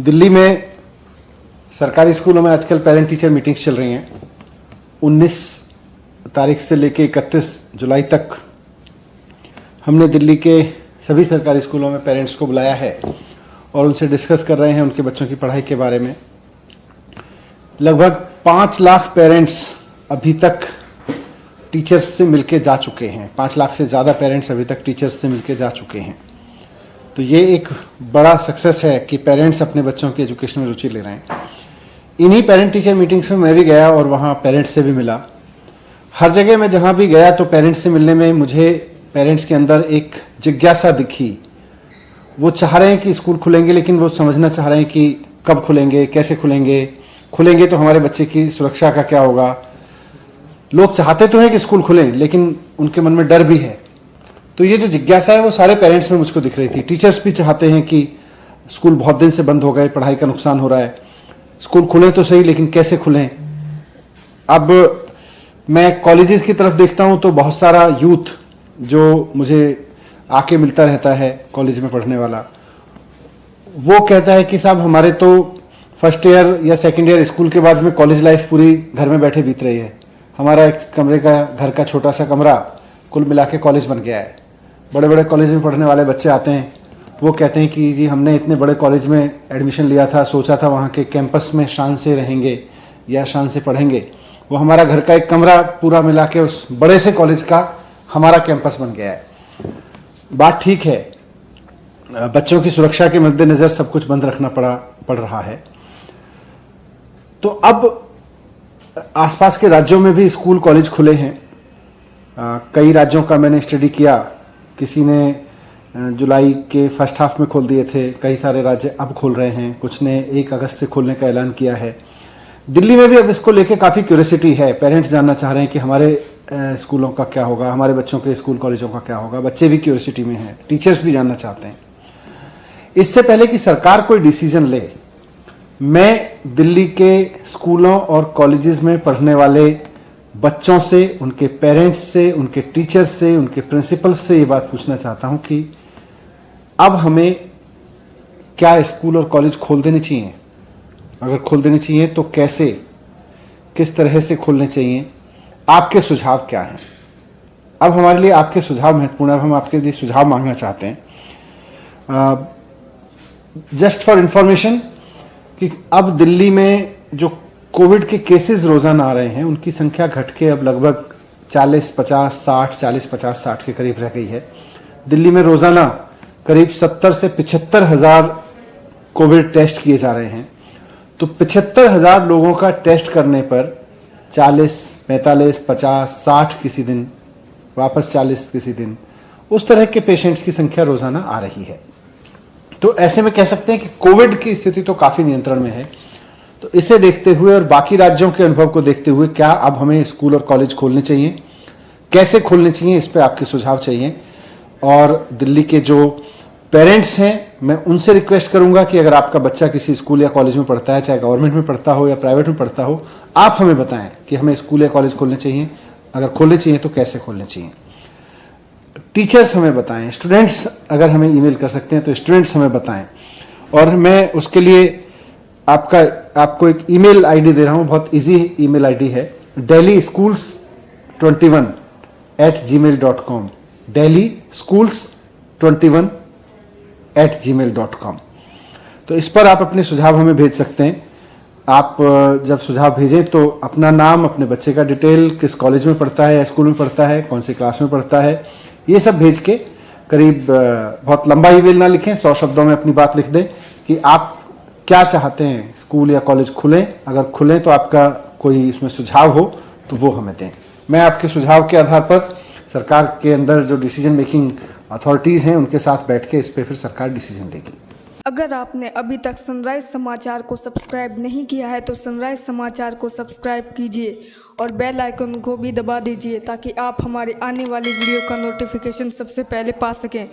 दिल्ली में सरकारी स्कूलों में आजकल पेरेंट टीचर मीटिंग्स चल रही हैं। 19 तारीख से लेकर 31 जुलाई तक हमने दिल्ली के सभी सरकारी स्कूलों में पेरेंट्स को बुलाया है और उनसे डिस्कस कर रहे हैं उनके बच्चों की पढ़ाई के बारे में। लगभग 5 लाख पेरेंट्स अभी तक टीचर्स से मिलके जा चुके हैं। 5 लाख से ज़्यादा पेरेंट्स अभी तक टीचर्स से मिलके जा चुके हैं। तो ये एक बड़ा सक्सेस है कि पेरेंट्स अपने बच्चों की एजुकेशन में रुचि ले रहे हैं। इन्हीं पेरेंट टीचर मीटिंग्स में मैं भी गया और वहाँ पेरेंट्स से भी मिला। हर जगह मैं जहाँ भी गया तो पेरेंट्स से मिलने में मुझे पेरेंट्स के अंदर एक जिज्ञासा दिखी। वो चाह रहे हैं कि स्कूल खुलेंगे, लेकिन वो समझना चाह रहे हैं कि कब खुलेंगे, कैसे खुलेंगे तो हमारे बच्चे की सुरक्षा का क्या होगा। लोग चाहते तो हैं कि स्कूल खुलें, लेकिन उनके मन में डर भी है। तो ये जो जिज्ञासा है वो सारे पेरेंट्स में मुझको दिख रही थी। टीचर्स भी चाहते हैं कि स्कूल बहुत दिन से बंद हो गए, पढ़ाई का नुकसान हो रहा है, स्कूल खुलें तो सही, लेकिन कैसे खुलें। अब मैं कॉलेजेस की तरफ देखता हूं तो बहुत सारा यूथ जो मुझे आके मिलता रहता है कॉलेज में पढ़ने वाला, वो कहता है कि साहब हमारे तो फर्स्ट ईयर या सेकेंड ईयर स्कूल के बाद में कॉलेज लाइफ पूरी घर में बैठे बीत रही है। हमारा एक कमरे का घर का छोटा सा कमरा कुल मिला के कॉलेज बन गया है। बड़े बड़े कॉलेज में पढ़ने वाले बच्चे आते हैं, वो कहते हैं कि जी हमने इतने बड़े कॉलेज में एडमिशन लिया था, सोचा था वहाँ के कैंपस में शान से रहेंगे या शान से पढ़ेंगे। वो हमारा घर का एक कमरा पूरा मिला के उस बड़े से कॉलेज का हमारा कैंपस बन गया है। बात ठीक है, बच्चों की सुरक्षा के मद्देनजर सब कुछ बंद रखना पड़ रहा है। तो अब आसपास के राज्यों में भी स्कूल कॉलेज खुले हैं। कई राज्यों का मैंने स्टडी किया। किसी ने जुलाई के फर्स्ट हाफ में खोल दिए थे, कई सारे राज्य अब खोल रहे हैं, कुछ ने 1 अगस्त से खोलने का ऐलान किया है। दिल्ली में भी अब इसको लेके काफ़ी क्यूरियोसिटी है। पेरेंट्स जानना चाह रहे हैं कि हमारे स्कूलों का क्या होगा, हमारे बच्चों के स्कूल कॉलेजों का क्या होगा। बच्चे भी क्यूरियोसिटी में हैं, टीचर्स भी जानना चाहते हैं। इससे पहले कि सरकार कोई डिसीजन ले, मैं दिल्ली के स्कूलों और कॉलेजेस में पढ़ने वाले बच्चों से, उनके पेरेंट्स से, उनके टीचर्स से, उनके प्रिंसिपल्स से ये बात पूछना चाहता हूं कि अब हमें क्या स्कूल और कॉलेज खोल देने चाहिए। अगर खोल देने चाहिए तो कैसे, किस तरह से खोलने चाहिए, आपके सुझाव क्या हैं। अब हमारे लिए आपके सुझाव महत्वपूर्ण है। अब हम आपके लिए सुझाव मांगना चाहते हैं। जस्ट फॉर इंफॉर्मेशन कि अब दिल्ली में जो कोविड के केसेस रोजाना आ रहे हैं, उनकी संख्या घट के अब लगभग 40-50-60 के करीब रह गई है। दिल्ली में रोजाना करीब 70 से 75 हज़ार कोविड टेस्ट किए जा रहे हैं। तो 75 हज़ार लोगों का टेस्ट करने पर 40, 45, 50, 60 किसी दिन, वापस 40 किसी दिन, उस तरह के पेशेंट्स की संख्या रोजाना आ रही है। तो ऐसे में कह सकते हैं कि कोविड की स्थिति तो काफी नियंत्रण में है। तो इसे देखते हुए और बाकी राज्यों के अनुभव को देखते हुए क्या अब हमें स्कूल और कॉलेज खोलने चाहिए, कैसे खोलने चाहिए, इस पे आपके सुझाव चाहिए। और दिल्ली के जो पेरेंट्स हैं, मैं उनसे रिक्वेस्ट करूंगा कि अगर आपका बच्चा किसी स्कूल या कॉलेज में पढ़ता है, चाहे गवर्नमेंट में पढ़ता हो या प्राइवेट में पढ़ता हो, आप हमें बताएं कि हमें स्कूल या कॉलेज खोलने चाहिए। अगर खोलने चाहिए तो कैसे खोलने चाहिए। टीचर्स हमें बताएं, स्टूडेंट्स अगर हमें ईमेल कर सकते हैं तो स्टूडेंट्स हमें बताएं। और मैं उसके लिए आपको एक ईमेल आईडी दे रहा हूं, बहुत इजी ईमेल आईडी है, delhischools21@gmail.com, delhischools21@gmail.com। तो इस पर आप अपने सुझाव हमें भेज सकते हैं। आप जब सुझाव भेजें तो अपना नाम, अपने बच्चे का डिटेल, किस कॉलेज में पढ़ता है या स्कूल में पढ़ता है, कौन सी क्लास में पढ़ता है, ये सब भेज के, करीब बहुत लंबा ईमेल ना लिखें, 100 शब्दों में अपनी बात लिख दें कि आप क्या चाहते हैं, स्कूल या कॉलेज खुलें। अगर खुलें तो आपका कोई इसमें सुझाव हो तो वो हमें दें। मैं आपके सुझाव के आधार पर सरकार के अंदर जो डिसीजन मेकिंग अथॉरिटीज़ हैं उनके साथ बैठ के इस पर फिर सरकार डिसीजन लेगी। अगर आपने अभी तक सनराइज समाचार को सब्सक्राइब नहीं किया है तो सनराइज समाचार को सब्सक्राइब कीजिए और बेल आइकन को भी दबा दीजिए ताकि आप हमारे आने वाली वीडियो का नोटिफिकेशन सबसे पहले पा सकें।